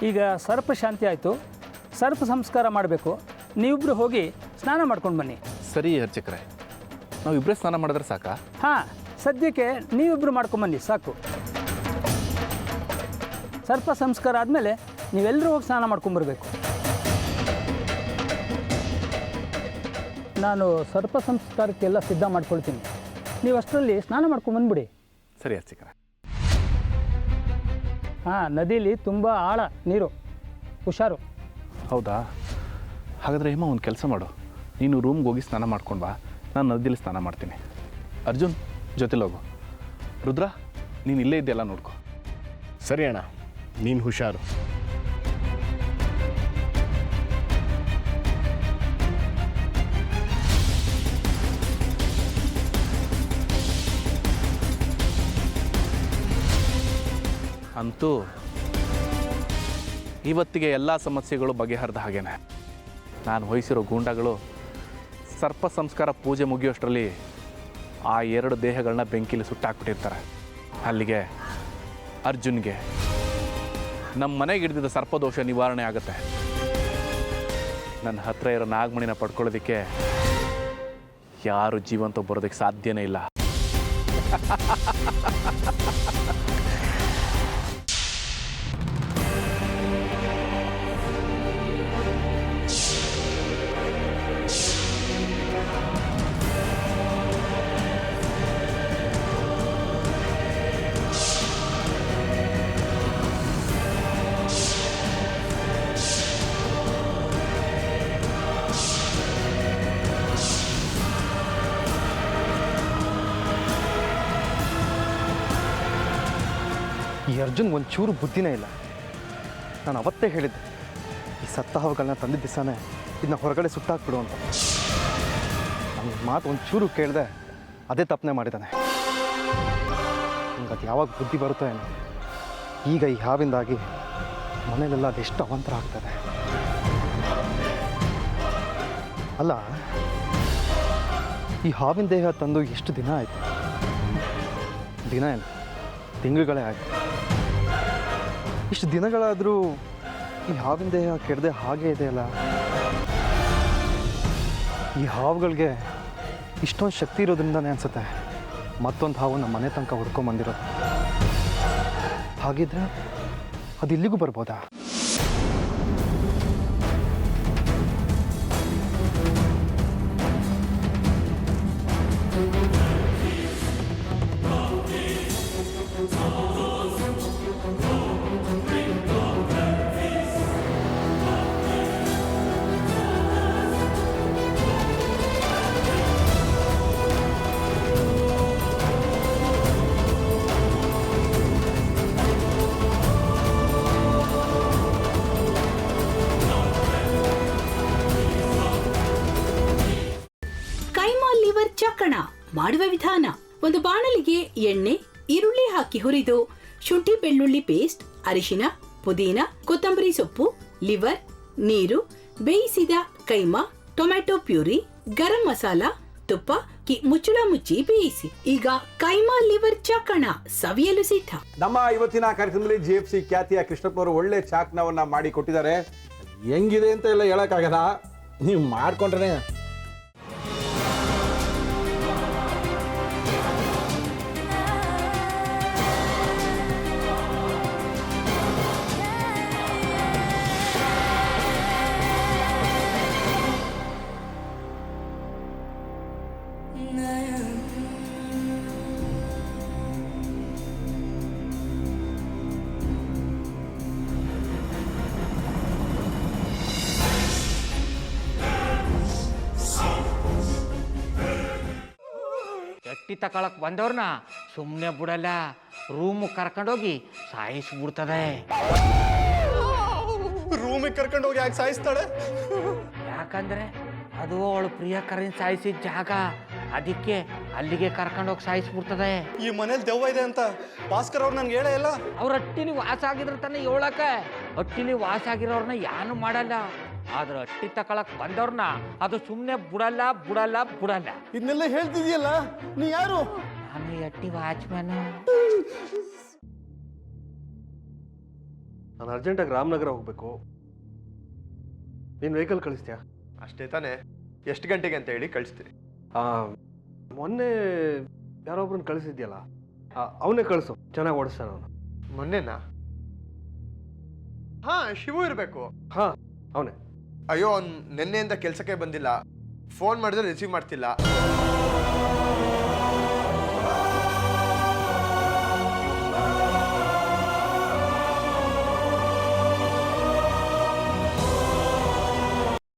ಈಗ ಸರ್ಪ ಶಾಂತಿ ಆಯಿತು, ಸರ್ಪ ಸಂಸ್ಕಾರ ಮಾಡಬೇಕು. ನೀವಿಬ್ಬರು ಹೋಗಿ ಸ್ನಾನ ಮಾಡ್ಕೊಂಡು ಬನ್ನಿ. ಸರಿ ಅರ್ಚಕ್ರೆ, ನಾವಿಬ್ಬರೇ ಸ್ನಾನ ಮಾಡಿದ್ರೆ ಸಾಕಾ? ಹಾಂ, ಸದ್ಯಕ್ಕೆ ನೀವಿಬ್ಬರು ಮಾಡ್ಕೊಂಬನ್ನಿ ಸಾಕು. ಸರ್ಪ ಸಂಸ್ಕಾರ ಆದಮೇಲೆ ನೀವೆಲ್ಲರೂ ಹೋಗಿ ಸ್ನಾನ ಮಾಡ್ಕೊಂಬರ್ಬೇಕು. ನಾನು ಸರ್ಪ ಸಂಸ್ಕಾರಕ್ಕೆಲ್ಲ ಸಿದ್ಧ ಮಾಡ್ಕೊಳ್ತೀನಿ. ನೀವು ಅಷ್ಟರಲ್ಲಿ ಸ್ನಾನ ಮಾಡ್ಕೊಂಬಂದ್ಬಿಡಿ. ಸರಿ ಅರ್ಚಕ್ರೆ. ಹಾಂ, ನದೀಲಿ ತುಂಬ ಆಳ ನೀರು, ಹುಷಾರು. ಹೌದಾ? ಹಾಗಾದರೆ ಹೇಮ ಒಂದು ಕೆಲಸ ಮಾಡು, ನೀನು ರೂಮ್ಗೆ ಹೋಗಿ ಸ್ನಾನ ಮಾಡ್ಕೊಂಡು ಬಾ, ನಾನು ನದಿಯಲ್ಲಿ ಸ್ನಾನ ಮಾಡ್ತೀನಿ. ಅರ್ಜುನ್ ಜೊತೆಲಿ ಹೋಗು. ರುದ್ರ, ನೀನು ಇಲ್ಲೇ ಇದೆಯಲ್ಲ ನೋಡ್ಕೊ. ಸರಿ ಅಣ್ಣ, ನೀನು ಹುಷಾರು. ಅಂತೂ ಇವತ್ತಿಗೆ ಎಲ್ಲ ಸಮಸ್ಯೆಗಳು ಬಗೆಹರಿದ ಹಾಗೇನೆ. ನಾನು ವಹಿಸಿರೋ ಗೂಂಡಗಳು ಸರ್ಪ ಸಂಸ್ಕಾರ ಪೂಜೆ ಮುಗಿಯೋಷ್ಟರಲ್ಲಿ ಆ 2 ದೇಹಗಳನ್ನ ಬೆಂಕಿಲಿ ಸುಟ್ಟಾಕ್ಬಿಟ್ಟಿರ್ತಾರೆ. ಅಲ್ಲಿಗೆ ಅರ್ಜುನ್ಗೆ ನಮ್ಮ ಮನೆಗೆ ಹಿಡಿದಿದ್ದ ಸರ್ಪದೋಷ ನಿವಾರಣೆ ಆಗುತ್ತೆ. ನನ್ನ ಹತ್ರ ಇರೋ ನಾಗಮಣಿನ ಪಡ್ಕೊಳ್ಳೋದಕ್ಕೆ ಯಾರು ಜೀವಂತ ಬರೋದಕ್ಕೆ ಸಾಧ್ಯನೇ ಇಲ್ಲ. ಈ ಅರ್ಜುನ್ ಒಂಚೂರು ಬುದ್ಧಿನೇ ಇಲ್ಲ. ನಾನು ಅವತ್ತೇ ಹೇಳಿದ್ದೆ, ಈ ಸತ್ತ ಹಾವುಗಳನ್ನ ತಂದಿದ್ದ ದಿವಸನೇ ಇದನ್ನ ಹೊರಗಡೆ ಸುಟ್ಟಾಕ್ಬಿಡು ಅಂತ. ನನ್ನ ಮಾತು ಒಂಚೂರು ಕೇಳಿದೆ, ಅದೇ ತಪ್ಪನೆ ಮಾಡಿದ್ದಾನೆ. ನಿಮ್ಗೆ ಅದು ಯಾವಾಗ ಬುದ್ಧಿ ಬರುತ್ತೋ ಏನೋ. ಈಗ ಈ ಹಾವಿಂದಾಗಿ ಮನೇಲೆಲ್ಲ ಅದೆಷ್ಟು ಅವಾಂತರ ಆಗ್ತದೆ. ಅಲ್ಲ, ಈ ಹಾವಿನ ದೇಹ ತಂದು ಎಷ್ಟು ದಿನ ಆಯಿತು? ದಿನ ಏನು, ತಿಂಗಳುಗಳೇ ಆಯಿತು. ಇಷ್ಟು ದಿನಗಳಾದರೂ ಈ ಹಾವಿನ ದೇಹ ಕೆಡದೆ ಹಾಗೇ ಇದೆಯಲ್ಲ. ಈ ಹಾವುಗಳಿಗೆ ಇಷ್ಟೊಂದು ಶಕ್ತಿ ಇರೋದ್ರಿಂದನೇ ಅನಿಸುತ್ತೆ ಮತ್ತೊಂದು ಹಾವು ನಮ್ಮ ಮನೆ ತನಕ ಹುಡ್ಕೊಂಬಂದಿರೋದು. ಹಾಗಿದ್ರೆ ಅದು ಇಲ್ಲಿಗೂ ಬರ್ಬೋದಾ? ಚಕ್ಕಣ ಮಾಡುವ ವಿಧಾನ: ಒಂದು ಬಾಣಲಿಗೆ ಎಣ್ಣೆ, ಈರುಳ್ಳಿ ಹಾಕಿ ಹುರಿದು ಶುಂಠಿ ಬೆಳ್ಳುಳ್ಳಿ ಪೇಸ್ಟ್, ಅರಿಶಿನ, ಪುದೀನ, ಕೊತ್ತಂಬರಿ ಸೊಪ್ಪು, ಲಿವರ್, ನೀರು, ಬೇಯಿಸಿದ ಕೈಮಾ, ಟೊಮ್ಯಾಟೊ ಪ್ಯೂರಿ, ಗರಂ ಮಸಾಲ, ತುಪ್ಪ ಮುಚ್ಚಳ ಮುಚ್ಚಿ ಬೇಯಿಸಿ. ಈಗ ಕೈಮಾ ಲಿವರ್ ಚಾಕಣ ಸವಿಯಲು ಸಿದ್ಧ. ನಮ್ಮ ಇವತ್ತಿನ ಕಾರ್ಯಕ್ರಮದಲ್ಲಿ GFC ಖ್ಯಾತಿಯ ಕೃಷ್ಣಪ್ಪನವರು ಒಳ್ಳೆ ಚಾಕ್ನವನ್ನ ಮಾಡಿ ಕೊಟ್ಟಿದ್ದಾರೆ. ಹೆಂಗಿದೆ ಅಂತ ಎಲ್ಲ ಹೇಳಕ್ಕಾಗಲ್ಲ, ನೀವು ಮಾಡ್ಕೊಂಡ್ರೆ. ಎಟ್ಟಿ ತಕೊಳಕ್ ಬಂದವ್ರನ್ನ ಸುಮ್ಮನೆ ಬಿಡಲ್ಲ, ರೂಮ್ ಕರ್ಕೊಂಡೋಗಿ ಸಾಯಿಸ್ಬಿಡ್ತದೆ. ರೂಮಿಗೆ ಕರ್ಕೊಂಡೋಗಿ ಯಾಕೆ ಸಾಯಿಸ್ತಾಳೆ? ಯಾಕಂದ್ರೆ ಅದು ಅವಳು ಪ್ರಿಯಕರನ್ ಸಾಯಿಸಿದ ಜಾಗ, ಅದಕ್ಕೆ ಅಲ್ಲಿಗೆ ಕರ್ಕೊಂಡೋಗಿ ಸಾಯಿಸ್ಬಿಡ್ತದೆ. ಈ ಮನೇಲಿ ದೆವ್ವ ಇದೆ ಅಂತ ಭಾಸ್ಕರ್ ಅವ್ರು ನನ್ಗೆ ಹೇಳೇ ಇಲ್ಲ. ಅವ್ರ ಹಟ್ಟಿಲಿ ವಾಸ ಆಗಿದ್ರ ತಾನೆ ಹೇಳಕ. ಹಟ್ಟಿಲಿ ವಾಸ ಆಗಿರೋರ್ನ ಯಾನು ಮಾಡಲ್ಲ, ಆದ್ರೆ ಹಟ್ಟಿ ತಕೊಳಕ್ ಬಂದವ್ರನ್ನ ಅದು ಸುಮ್ಮನೆ ಬಿಡಲ್ಲ ಬಿಡಲ್ಲ ಬಿಡಲ್ಲ. ಇದನ್ನೆಲ್ಲ ಹೇಳ್ತಿದ್ಯಲ್ಲ, ನೀ ಯಾರು? ನಾನು ಹಟ್ಟಿ ವಾಚ್ಮ್ಯಾನ್. ನಾನು ಅರ್ಜೆಂಟಾಗಿ ರಾಮನಗರ ಹೋಗಬೇಕು. ನೀನು ವೆಹಿಕಲ್ ಕಳಿಸ್ತೀಯಾ? ಅಷ್ಟೇ ತಾನೇ? ಎಷ್ಟು ಗಂಟೆಗೆ ಅಂತ ಹೇಳಿ ಕಳಿಸ್ತೀನಿ. ಮೊನ್ನೆ ಯಾರೊಬ್ರನ್ನ ಕಳಿಸಿದ್ಯಲ್ಲ, ಅವನೇ ಕಳಿಸು, ಚೆನ್ನಾಗಿ ಓಡಿಸ್ತಾನೆ ಅವನು. ಮೊನ್ನೆನಾ? ಹಾ, ಶಿವು ಇರಬೇಕು. ಹಾಂ, ಅವನೇ. ಅಯ್ಯೋ, ಅವ್ನು ನಿನ್ನೆಯಿಂದ ಕೆಲಸಕ್ಕೆ ಬಂದಿಲ್ಲ. ಫೋನ್ ಮಾಡಿದ್ರೆ ರಿಸೀವ್ ಮಾಡ್ತಿಲ್ಲ.